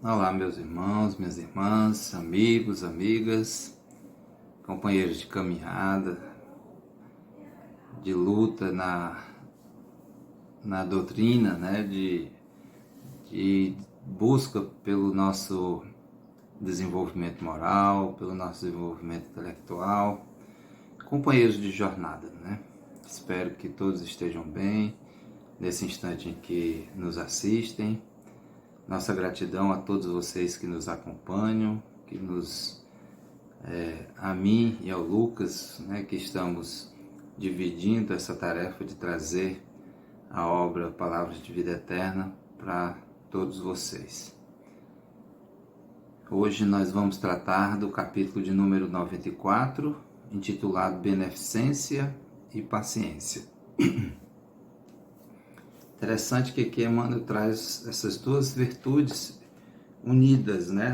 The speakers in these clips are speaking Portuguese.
Olá, meus irmãos, minhas irmãs, amigos, amigas, companheiros de caminhada, de luta na doutrina, né, de busca pelo nosso desenvolvimento moral, pelo nosso desenvolvimento intelectual, companheiros de jornada, né? Espero que todos estejam bem nesse instante em que nos assistem. Nossa gratidão a todos vocês que nos acompanham, a mim e ao Lucas, né, que estamos dividindo essa tarefa de trazer a obra Palavras de Vida Eterna para todos vocês. Hoje nós vamos tratar do capítulo de número 94, intitulado Beneficência e Paciência. Interessante que aqui Emmanuel traz essas duas virtudes unidas, né,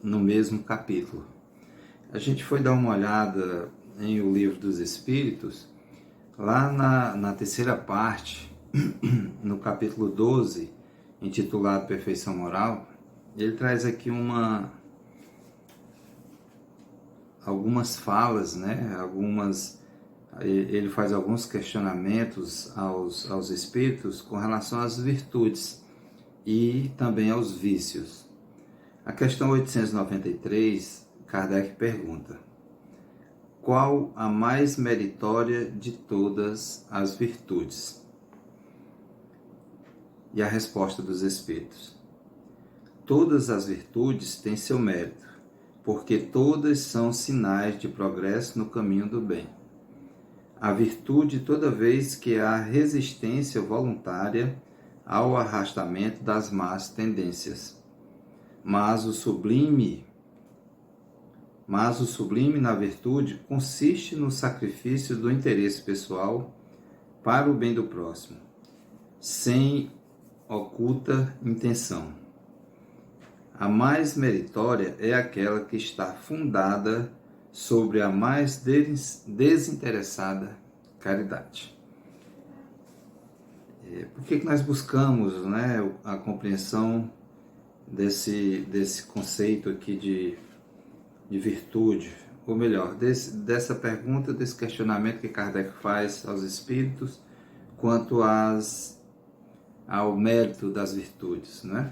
no mesmo capítulo. A gente foi dar uma olhada em O Livro dos Espíritos, lá na terceira parte, no capítulo 12, intitulado Perfeição Moral. Ele traz aqui algumas falas, né, ele faz alguns questionamentos aos espíritos com relação às virtudes e também aos vícios. A questão 893, Kardec pergunta: qual a mais meritória de todas as virtudes? E a resposta dos espíritos: todas as virtudes têm seu mérito, porque todas são sinais de progresso no caminho do bem. A virtude toda vez que há resistência voluntária ao arrastamento das más tendências. Mas o sublime na virtude consiste no sacrifício do interesse pessoal para o bem do próximo, sem oculta intenção. A mais meritória é aquela que está fundada sobre a mais desinteressada caridade. Por que nós buscamos, né, a compreensão desse conceito aqui de virtude? Ou melhor, dessa pergunta, desse questionamento que Kardec faz aos espíritos quanto ao mérito das virtudes, né?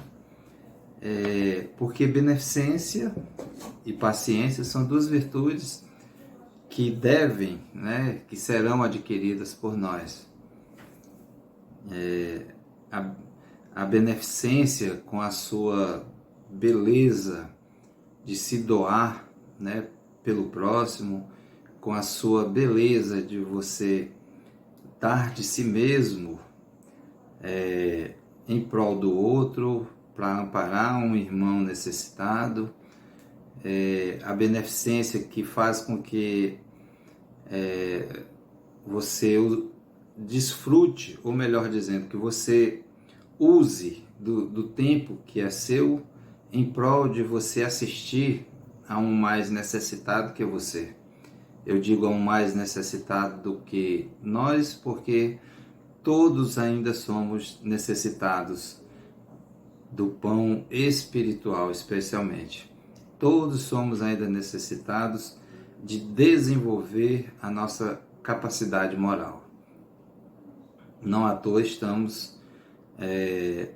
Porque beneficência e paciência são duas virtudes que devem, né, que serão adquiridas por nós. A beneficência, com a sua beleza de se doar, né, pelo próximo, com a sua beleza de você dar de si mesmo em prol do outro, para amparar um irmão necessitado, a beneficência que faz com que você desfrute, ou melhor dizendo, que você use do tempo que é seu em prol de você assistir a um mais necessitado que você. Eu digo a um mais necessitado do que nós, porque todos ainda somos necessitados do pão espiritual, especialmente. Todos somos ainda necessitados de desenvolver a nossa capacidade moral. Não à toa estamos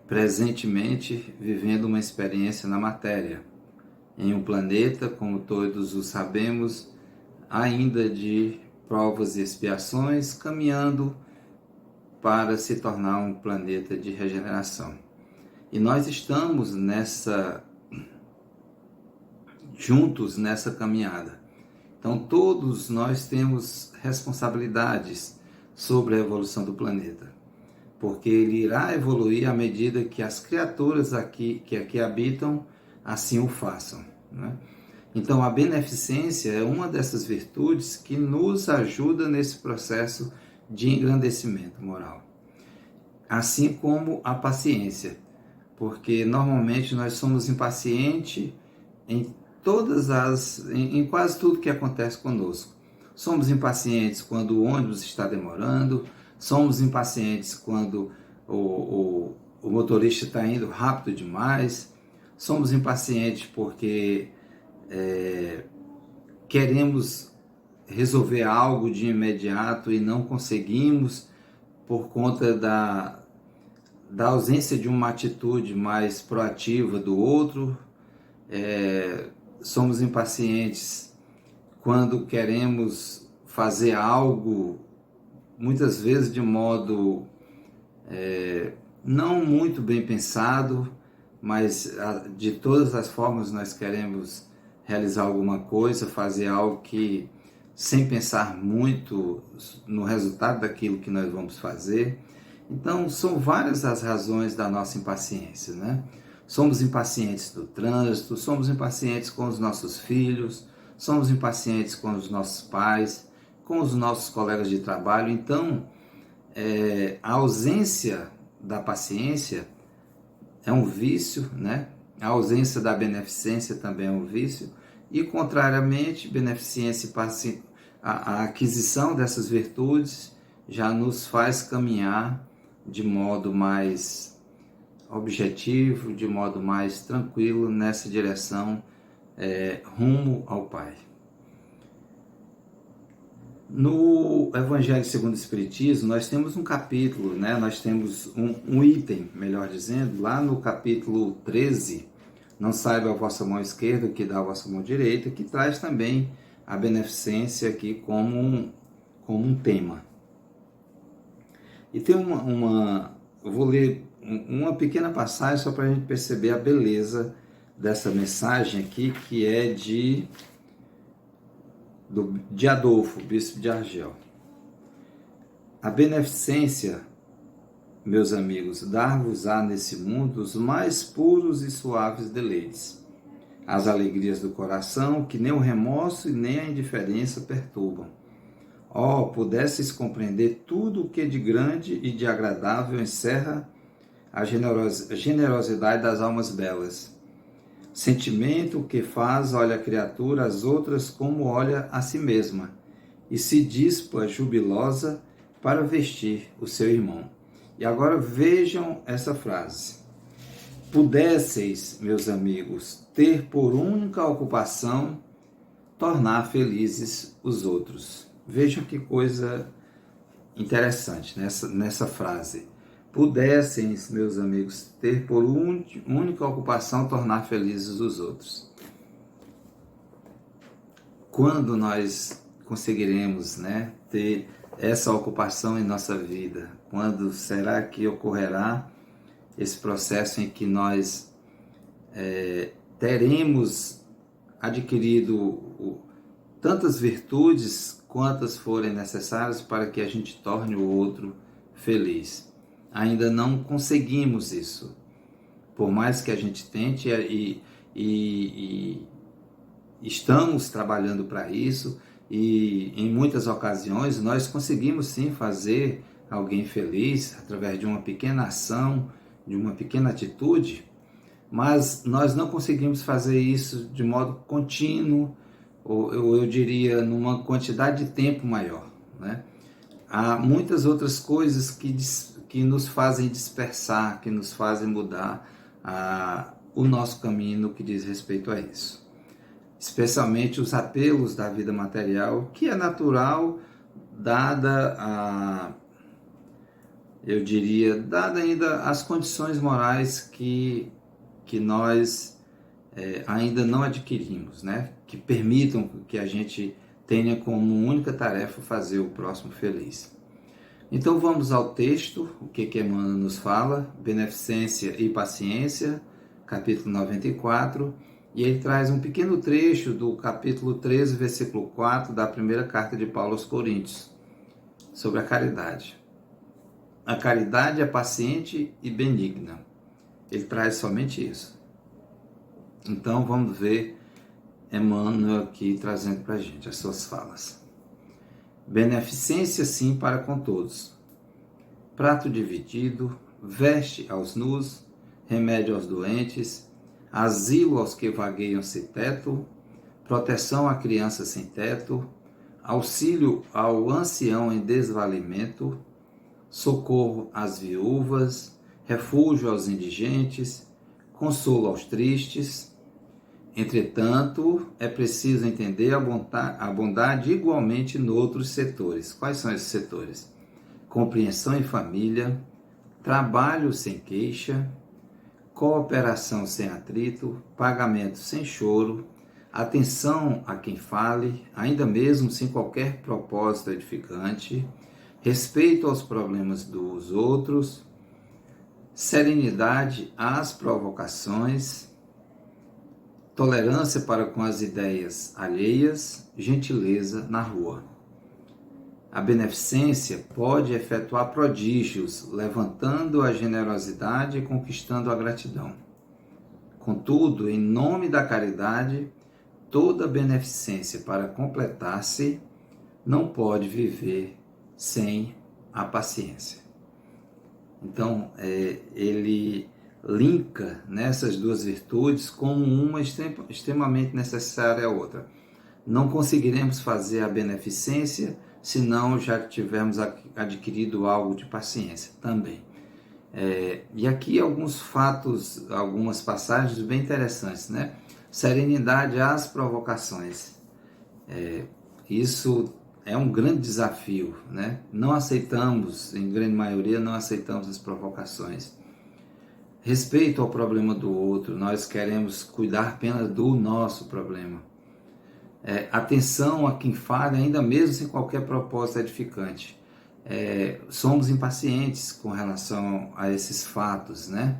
presentemente vivendo uma experiência na matéria, em um planeta, como todos o sabemos, ainda de provas e expiações, caminhando para se tornar um planeta de regeneração. E nós estamos juntos nessa caminhada. Então todos nós temos responsabilidades sobre a evolução do planeta, porque ele irá evoluir à medida que as criaturas que aqui habitam assim o façam, né? Então a beneficência é uma dessas virtudes que nos ajuda nesse processo de engrandecimento moral, assim como a paciência, porque normalmente nós somos impacientes em quase tudo que acontece conosco. Somos impacientes quando o ônibus está demorando, somos impacientes quando o motorista está indo rápido demais, somos impacientes porque queremos resolver algo de imediato e não conseguimos por conta da ausência de uma atitude mais proativa do outro. Somos impacientes quando queremos fazer algo, muitas vezes de modo não muito bem pensado, mas de todas as formas nós queremos realizar alguma coisa, fazer algo que sem pensar muito no resultado daquilo que nós vamos fazer. Então, são várias as razões da nossa impaciência, né? Somos impacientes do trânsito, somos impacientes com os nossos filhos, somos impacientes com os nossos pais, com os nossos colegas de trabalho. Então, a ausência da paciência é um vício, né? A ausência da beneficência também é um vício. E, contrariamente, beneficência e paciência, a aquisição dessas virtudes já nos faz caminhar de modo mais objetivo, de modo mais tranquilo nessa direção rumo ao Pai. No Evangelho segundo o Espiritismo, nós temos um capítulo, né? Nós temos um item, melhor dizendo, lá no capítulo 13, não saiba a vossa mão esquerda o que dá a vossa mão direita, que traz também a beneficência aqui como um tema. E tem eu vou ler uma pequena passagem só para a gente perceber a beleza dessa mensagem aqui, que é de Adolfo, bispo de Argel. A beneficência, meus amigos, dar-vos-á nesse mundo os mais puros e suaves deleites, as alegrias do coração que nem o remorso e nem a indiferença perturbam. Pudesseis compreender tudo o que de grande e de agradável encerra a generosidade das almas belas. Sentimento que faz, olha a criatura, as outras como olha a si mesma, e se dispa jubilosa para vestir o seu irmão. E agora vejam essa frase. Pudesseis, meus amigos, ter por única ocupação tornar felizes os outros. Vejam que coisa interessante nessa frase. Pudessem, meus amigos, ter por única ocupação tornar felizes os outros. Quando nós conseguiremos, né, ter essa ocupação em nossa vida? Quando será que ocorrerá esse processo em que nós teremos adquirido tantas virtudes quantas forem necessárias para que a gente torne o outro feliz? Ainda não conseguimos isso. Por mais que a gente tente e estamos trabalhando para isso, e em muitas ocasiões nós conseguimos sim fazer alguém feliz através de uma pequena ação, de uma pequena atitude, mas nós não conseguimos fazer isso de modo contínuo, ou eu diria numa quantidade de tempo maior, né? Há muitas outras coisas que nos fazem dispersar, que nos fazem mudar o nosso caminho no que diz respeito a isso. Especialmente os apelos da vida material, que é natural, dada ainda as condições morais que nós ainda não adquirimos, né? Que permitam que a gente tenha como única tarefa fazer o próximo feliz. Então vamos ao texto, o que Emmanuel nos fala, Beneficência e Paciência, capítulo 94, e ele traz um pequeno trecho do capítulo 13, versículo 4, da primeira carta de Paulo aos Coríntios, sobre a caridade. A caridade é paciente e benigna. Ele traz somente isso. Então vamos ver Emmanuel aqui trazendo para a gente as suas falas. Beneficência sim para com todos. Prato dividido, veste aos nus, remédio aos doentes, asilo aos que vagueiam sem teto, proteção à criança sem teto, auxílio ao ancião em desvalimento, socorro às viúvas, refúgio aos indigentes, consolo aos tristes. Entretanto, é preciso entender a bondade igualmente em outros setores. Quais são esses setores? Compreensão em família, trabalho sem queixa, cooperação sem atrito, pagamento sem choro, atenção a quem fale, ainda mesmo sem qualquer propósito edificante, respeito aos problemas dos outros, serenidade às provocações, tolerância para com as ideias alheias, gentileza na rua. A beneficência pode efetuar prodígios, levantando a generosidade e conquistando a gratidão. Contudo, em nome da caridade, toda beneficência para completar-se não pode viver sem a paciência. Então, ele linka nessas duas virtudes como uma extremamente necessária à outra. Não conseguiremos fazer a beneficência se não já tivermos adquirido algo de paciência também. E aqui alguns fatos, algumas passagens bem interessantes, né? Serenidade às provocações. Isso é um grande desafio, né? Não aceitamos, em grande maioria, não aceitamos as provocações. Respeito ao problema do outro, nós queremos cuidar apenas do nosso problema. Atenção a quem fala, ainda mesmo sem qualquer propósito edificante. Somos impacientes com relação a esses fatos, né?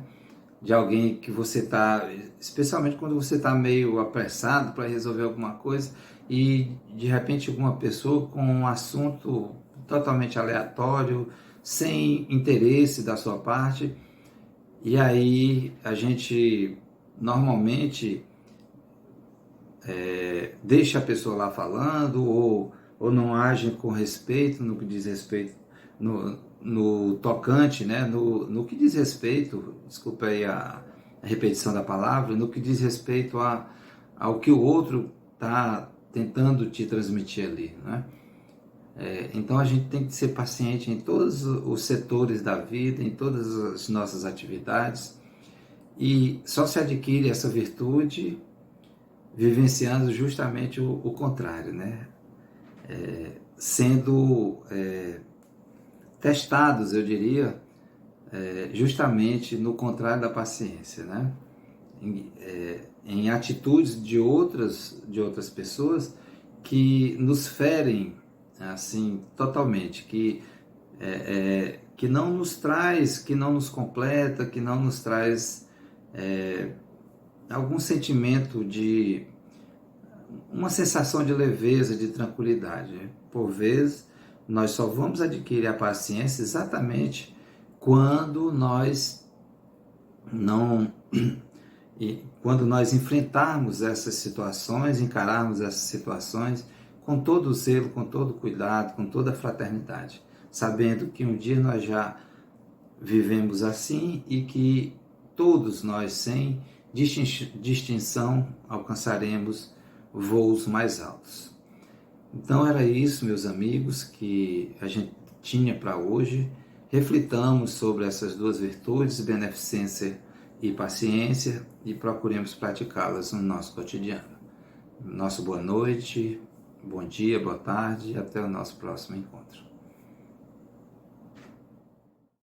De alguém que você está, especialmente quando você está meio apressado para resolver alguma coisa e de repente alguma pessoa com um assunto totalmente aleatório, sem interesse da sua parte, e aí a gente normalmente deixa a pessoa lá falando ou não age com respeito no que diz respeito no tocante, né? no que diz respeito, desculpa aí a repetição da palavra, no que diz respeito ao que o outro está tentando te transmitir ali, né? Então a gente tem que ser paciente em todos os setores da vida, em todas as nossas atividades, e só se adquire essa virtude vivenciando justamente o contrário, né? Sendo testados, eu diria, justamente no contrário da paciência, né? Em atitudes de outras pessoas que nos ferem assim totalmente, que não nos traz, que não nos completa, que não nos traz algum sentimento de uma sensação de leveza, de tranquilidade. Por vezes, nós só vamos adquirir a paciência exatamente quando nós enfrentarmos essas situações, encararmos essas situações com todo o zelo, com todo o cuidado, com toda a fraternidade, sabendo que um dia nós já vivemos assim e que todos nós, sem distinção, alcançaremos voos mais altos. Então era isso, meus amigos, que a gente tinha para hoje. Reflitamos sobre essas duas virtudes, beneficência e paciência, e procuremos praticá-las no nosso cotidiano. Nosso boa noite, bom dia, boa tarde e até o nosso próximo encontro.